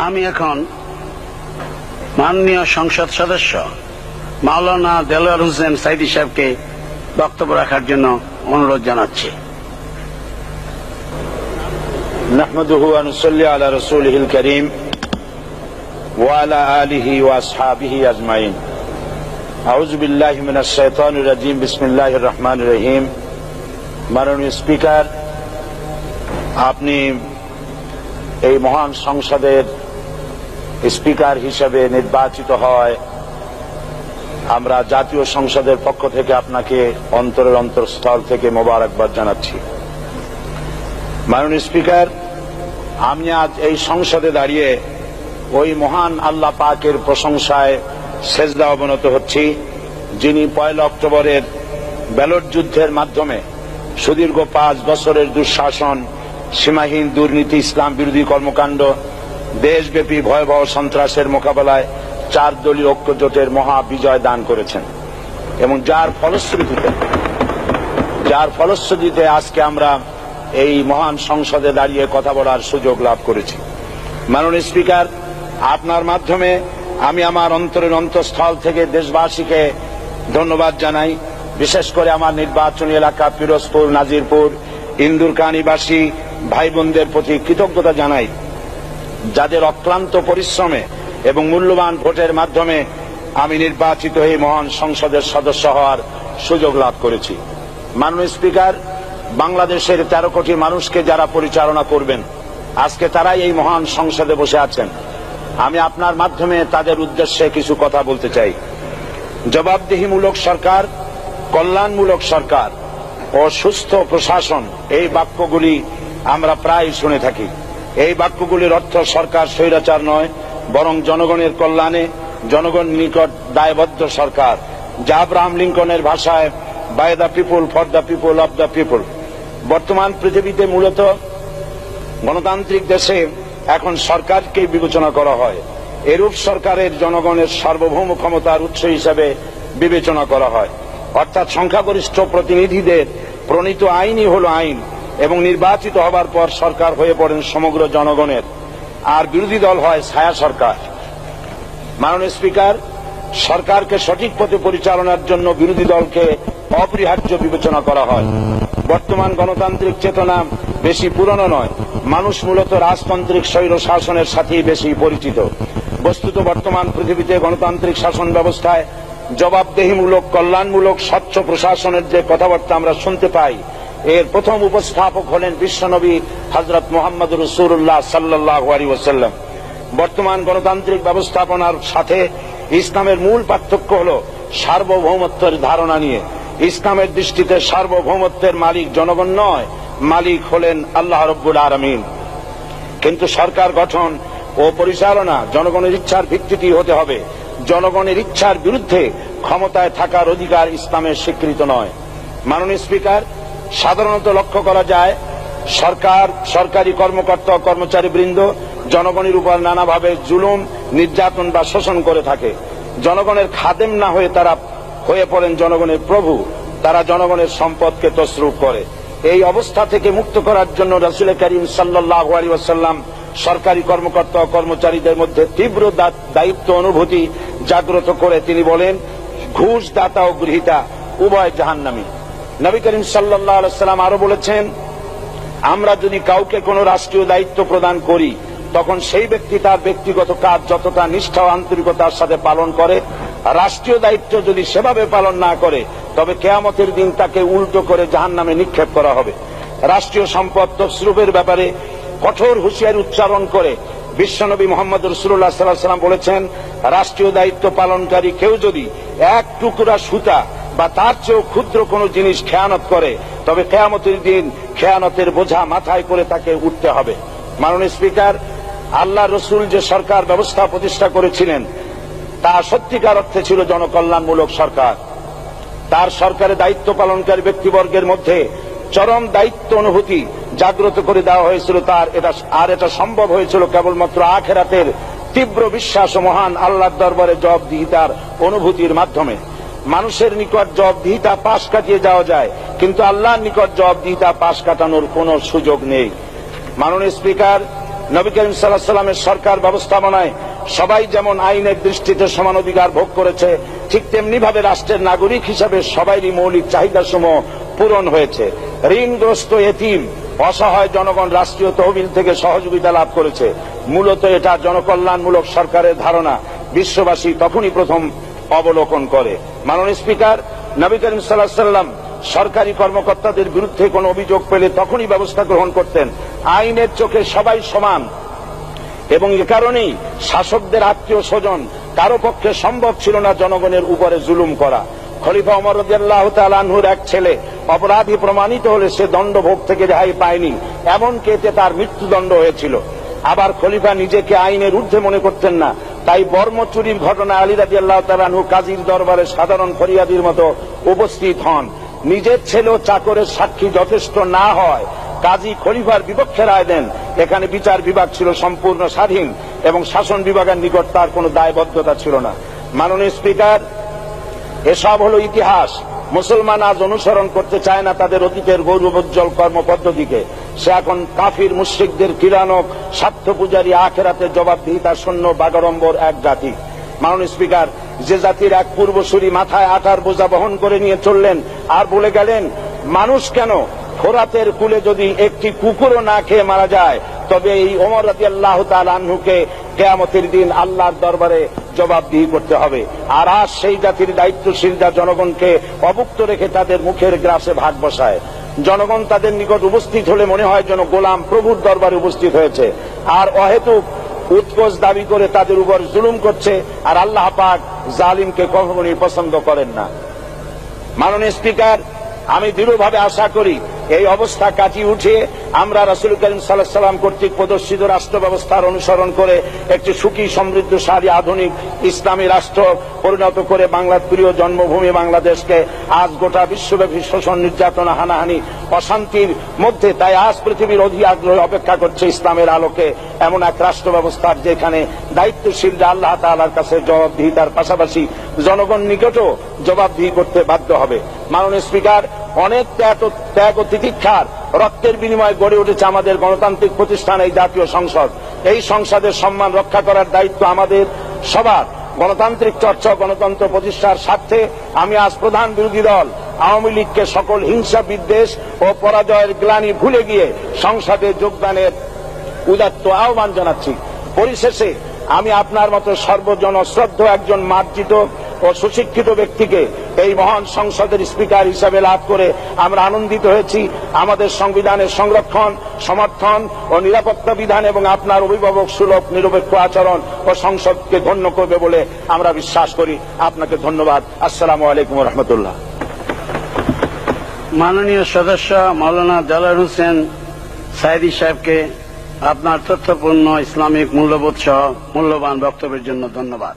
আমি এখন মাননীয় সংসদ সদস্য মাওলানা দেলোয়ার হোসেন সাইদী সাহেবকে বক্তব্য রাখার জন্য অনুরোধ জানাচ্ছি। নাহমাদুহু ওয়া নুসাল্লি আলা রাসূলিহিল কারীম ওয়া আলা আলিহি ওয়া আসহাবিহি আজমাইন। আউযু বিল্লাহি মিনাশ শাইতানির রাজীম। বিসমিল্লাহির রহমানির রহিম। মাননীয় স্পিকার, আপনি এই মহান সংসদের স্পিকার হিসেবে নির্বাচিত হয় আমরা জাতীয় সংসদের পক্ষ থেকে আপনাকে অন্তরের অন্তঃস্থল থেকে মোবারকবাদ জানাচ্ছি। মাননীয় স্পিকার, আমি আজ এই সংসদে দাঁড়িয়ে ওই মহান আল্লাহ পাকের প্রশংসায় সেজদা অবনত হচ্ছি, যিনি 1 অক্টোবরের ব্যালট যুদ্ধের মাধ্যমে সুদীর্ঘ 5 বছরের দুঃশাসন, সীমাহীন দুর্নীতি, ইসলাম বিরোধী কর্মকাণ্ড, দেশব্যাপী ভয়াবহ সন্ত্রাসের মোকাবেলায় 4 দলীয় ঐক্য জোটের মহা বিজয় দান করেছেন এবং যার ফলশ্রুতিতে আজকে আমরা এই মহান সংসদে দাঁড়িয়ে কথা বলার সুযোগ লাভ করেছি। মাননীয় স্পিকার, আপনার মাধ্যমে আমি আমার অন্তরের অন্তঃস্থল থেকে দেশবাসীকে ধন্যবাদ জানাই। বিশেষ করে আমার নির্বাচনী এলাকা পিরোজপুর, নাজিরপুর, ইন্দুরকানীবাসী ভাই বোনদের প্রতি কৃতজ্ঞতা জানাই, যাদের অক্লান্ত পরিশ্রমে এবং মূল্যবান ভোটের মাধ্যমে আমি নির্বাচিত হয়ে মহান সংসদের সদস্য হওয়ার সুযোগ লাভ করেছি। মাননীয় স্পিকার, বাংলাদেশের 13 কোটি মানুষকে যারা পরিচালনা করবেন, আজকে তারাই এই মহান সংসদে বসে আছেন। আমি আপনার মাধ্যমে তাদের উদ্দেশ্যে কিছু কথা বলতে চাই। জবাবদিহিমূলক সরকার, কল্যাণমূলক সরকার ও সুস্থ প্রশাসন, এই বাক্যগুলি আমরা প্রায় শুনে থাকি। এই বাক্যগুলির অর্থ সরকার স্বৈরাচার নয়, বরং জনগণের কল্যাণে জনগণ নিকট দায়বদ্ধ সরকার, যা আব্রাহাম লিঙ্কনের ভাষায় by the people, for the people, of the people. বর্তমান পৃথিবীতে মূলত গণতান্ত্রিক দেশে এখন সরকারকে বিবেচনা করা হয়। এরূপ সরকারের জনগণের সার্বভৌম ক্ষমতার উৎস হিসেবে বিবেচনা করা হয়, অর্থাৎ সংখ্যাগরিষ্ঠ প্রতিনিধিদের প্রণীত আইনই হল আইন এবং নির্বাচিত হবার পর সরকার হয়ে পড়েন সমগ্র জনগণের, আর বিরোধী দল হয় ছায়া সরকার। মাননীয় স্পিকার, সরকারকে সঠিক পথে পরিচালনার জন্য বিরোধী দলকে অপরিহার্য বিবেচনা করা হয়। বর্তমান গণতান্ত্রিক চেতনা বেশি পুরনো নয়, মানুষ মূলত রাজতান্ত্রিক স্বৈর শাসনের সাথেই বেশি পরিচিত। বস্তুত বর্তমান পৃথিবীতে গণতান্ত্রিক শাসন ব্যবস্থায় জবাবদিহিমূলক, কল্যাণমূলক, স্বচ্ছ প্রশাসনের যে কথাবার্তা আমরা শুনতে পাই, এর প্রথম উপস্থাপক হলেন বিশ্বনবী হযরত মুহাম্মদ রাসূলুল্লাহ সাল্লাল্লাহু আলাইহি ওয়াসাল্লাম। বর্তমান গণতান্ত্রিক ব্যবস্থাপনার সাথে ইসলামের মূল পার্থক্য হল সার্বভৌমত্বের ধারণা নিয়ে। ইসলামের দৃষ্টিতে সার্বভৌমত্বের মালিক জনগণ নয়, মালিক হলেন আল্লাহ রাব্বুল আলামিন। কিন্তু সরকার গঠন ও পরিচালনা জনগণের ইচ্ছার ভিত্তিতে হতে হবে। জনগণের ইচ্ছার বিরুদ্ধে ক্ষমতায় থাকার অধিকার ইসলামের স্বীকৃত নয়। মাননীয় স্পিকার, সাধারণত লক্ষ্য করা যায় সরকার, সরকারি কর্মকর্তা ও কর্মচারীবৃন্দ জনগণের উপর নানাভাবে জুলুম, নির্যাতন বা শোষণ করে থাকে। জনগণের খাদেম না হয়ে তারা হয়ে পড়েন জনগণের প্রভু। তারা জনগণের সম্পদকে তসরুপ করে। এই অবস্থা থেকে মুক্ত করার জন্য রাসূল করিম সাল্লাল্লাহু আলাইহি ওয়াসাল্লাম সরকারি কর্মকর্তা ও কর্মচারীদের মধ্যে তীব্র দায়িত্ব অনুভূতি জাগ্রত করে তিনি বলেন, ঘুষ দাতা ও গৃহীতা উভয় জাহান্নামী। নবী করিম সাল্লাল্লাহু আলাইহি ওয়াসাল্লাম আরো বলেছেন, আমরা যদি কাউকে কোনো রাষ্ট্রীয় দায়িত্ব প্রদান করি, তখন সেই ব্যক্তি তার ব্যক্তিগত কাজ যতটা নিষ্ঠা ও আন্তরিকতার সাথে পালন করে, রাষ্ট্রীয় দায়িত্ব যদি সেভাবে পালন না করে, তবে কিয়ামতের দিন তাকে উল্টো করে জাহান্নামে নিক্ষেপ করা হবে। রাষ্ট্রীয় সম্পদ তসরুপের ব্যাপারে কঠোর হুঁশিয়ারি উচ্চারণ করে বিশ্বনবী মুহাম্মদ রাসূলুল্লাহ সাল্লাল্লাহু আলাইহি ওয়াসাল্লাম বলেছেন, রাষ্ট্রীয় দায়িত্ব পালনকারী কেউ যদি 1 টুকরা সুতা বা তার চেয়েও ক্ষুদ্র কোনো জিনিস খেয়ানত করে, তবে কিয়ামতের দিন খেয়ানতের বোঝা মাথায় করে তাকে উঠতে হবে। মাননীয় স্পিকার, আল্লাহ রসুল যে সরকার ব্যবস্থা প্রতিষ্ঠা করেছিলেন, তা সত্যিকার অর্থে ছিল জনকল্যাণমূলক সরকার। তার সরকারে দায়িত্ব পালনকারী ব্যক্তিবর্গের মধ্যে চরম দায়িত্ব অনুভূতি জাগ্রত করে দেওয়া হয়েছিল। এটা সম্ভব হয়েছিল কেবলমাত্র আখিরাতের তীব্র বিশ্বাস ও মহান আল্লাহর দরবারে জবাবদিহিতার অনুভূতির মাধ্যমে। মানুষের নিকট জবাবদিহিতা পাশ কাটিয়ে যাওয়া যায়, কিন্তু আল্লাহর নিকট জবাবদিহিতা পাশ কাটানোর কোনো সুযোগ নেই। মাননীয় স্পিকার, নবী করিম সাল্লাল্লাহু আলাইহি সাল্লামের সরকার ব্যবস্থাপনায় সবাই যেমন আইনের দৃষ্টিতে সমান অধিকার ভোগ করেছে, ঠিক তেমনি ভাবে রাষ্ট্রের নাগরিক হিসাবে সবারই মৌলিক চাহিদাসমূহ পূরণ হয়েছে। ঋণগ্রস্ত এতিম অসহায় জনগণ রাষ্ট্রীয় তহবিল থেকে সহযোগিতা লাভ করেছে। মূলত এটা জনকল্যাণমূলক সরকারের ধারণা বিশ্ববাসী তখনই প্রথম অবলোকন করে। মাননীয় স্পিকার, নবী করিম সাল্লাল্লাহু আলাইহি সাল্লাম সরকারি কর্মকর্তাদের বিরুদ্ধে কোনো অভিযোগ পেলে তখনই ব্যবস্থা গ্রহণ করতেন। আইনের চোখে সবাই সমান এবং এ কারণেই শাসকদের আত্মীয় স্বজন কারো পক্ষে সম্ভব ছিল না জনগণের উপরে জুলুম করা। খলিফা ওমর রাদিয়াল্লাহু তাআলা আনহুর এক ছেলে অপরাধী প্রমাণিত হলে সে দণ্ডভোগ থেকে রেহাই পায়নি, এমনকি এতে তার মৃত্যুদণ্ড হয়েছিল। আবার খলিফা নিজেকে আইনের ঊর্ধ্বে মনে করতেন না, তাই বর্ম চুরির ঘটনা আলী রাদিয়াল্লাহু তাআলা আনহু কাজীর দরবারে সাধারণ ফরিয়াদির মতো উপস্থিত হন। নিজের ছেলে ও চাকরের সাক্ষী যথেষ্ট না হয় কাজী খলিফার বিপক্ষে রায় দেন। এখানে বিচার বিভাগ ছিল সম্পূর্ণ স্বাধীন এবং শাসন বিভাগের নিকট তার কোনো দায়বদ্ধতা ছিল না। মাননীয় স্পিকার, এসব হলো ইতিহাস। মুসলমান আজ অনুসরণ করতে চায় না তাদের অতীতের গৌরবোজ্জ্বল কর্মপদ্ধতিকে। সে এখন কাফির মুশরিকদের কিরানক স্বার্থ পূজারী আখেরাতে জবাবদিহিতা শূন্য বাগাড়ম্বর এক জাতি। মাননীয় স্পিকার, যে জাতির এক পূর্বসূরি মাথায় আটার বোঝা বহন করে নিয়ে চললেন আর বলে গেলেন, মানুষ কেন, ফোরাতের কূলে যদি একটি কুকুরও না খেয়ে মারা যায় তবে এই ওমর রাদিয়াল্লাহু তাআলা আনহুকে কিয়ামতের দিন আল্লাহর দরবারে জবাবদিহি করতে হবে। আর আজ সেই জাতির দায়িত্বশীলরা জনগণকে অভুক্ত রেখে তাদের মুখের গ্রাসে ভাগ বসায়। জনগণ তাদের নিকট উপস্থিত হলে মনে হয় যেন গোলাম প্রভুর দরবারে উপস্থিত হয়েছে, আর অহেতুক উৎকোচ দাবি করে তাদের উপর জুলুম করছে। আর আল্লাহ পাক জালিমকে কখনোই পছন্দ করেন না। মাননীয় স্পিকার, আমি দৃঢ়ভাবে আশা করি এই অবস্থা কাটিয়ে উঠিয়ে আমরা রাসূল করিম সাল্লাল্লাহু আলাইহি সাল্লাম কর্তৃক প্রদর্শিত রাষ্ট্র ব্যবস্থার অনুসরণ করে একটি সুখী সমৃদ্ধশালী আধুনিক ইসলামী রাষ্ট্র পরিণত করে বাংলার প্রিয় জন্মভূমি বাংলাদেশকে আজ গোটা বিশ্বব্যাপী শোষণ, নির্যাতন, হানাহানি, অশান্তির মধ্যে, তাই আজ পৃথিবীর অধীর আগ্রহে অপেক্ষা করছে ইসলামের আলোকে এমন এক রাষ্ট্র ব্যবস্থার যেখানে দায়িত্বশীলরা আল্লাহ তাআলার কাছে জবাবদিহিতার পাশাপাশি জনগণ নিকটও জবাবদিহি করতে বাধ্য হবে। মাননীয় স্পিকার, অনেক ত্যাগ ও তিতিক্ষার রক্তের বিনিময়ে গড়ে উঠেছে আমাদের গণতান্ত্রিক প্রতিষ্ঠান এই জাতীয় সংসদ। এই সংসদের সম্মান রক্ষা করার দায়িত্ব আমাদের সবার। গণতান্ত্রিক চর্চা, গণতন্ত্র প্রতিষ্ঠার স্বার্থে আমি আজ প্রধান বিরোধী দল আওয়ামী লীগকে সকল হিংসা, বিদ্বেষ ও পরাজয়ের গ্লানি ভুলে গিয়ে সংসদে যোগদানের উদাত্ত আহ্বান জানাচ্ছি। পরিশেষে আমি আপনার মতো সর্বজনশ্রদ্ধ একজন মার্জিত ও সুশিক্ষিত ব্যক্তিকে এই মহান সংসদের স্পিকার হিসাবে লাভ করে আমরা আনন্দিত হয়েছি। আমাদের সংবিধানের সংরক্ষণ, সমর্থন ও নিরাপত্তা বিধান এবং আপনার অভিভাবক সুলভ নিরপেক্ষ আচরণ ও সংসদকে ধন্য করবে বলে আমরা বিশ্বাস করি। আপনাকে ধন্যবাদ। আসসালামু আলাইকুম ওয়া রাহমাতুল্লাহ। মাননীয় সদস্য মাওলানা দেলোয়ার হোসেন সাঈদী সাহেবকে আপনার তথ্যপূর্ণ ইসলামিক মূল্যবোধ সহ মূল্যবান বক্তব্যের জন্য ধন্যবাদ।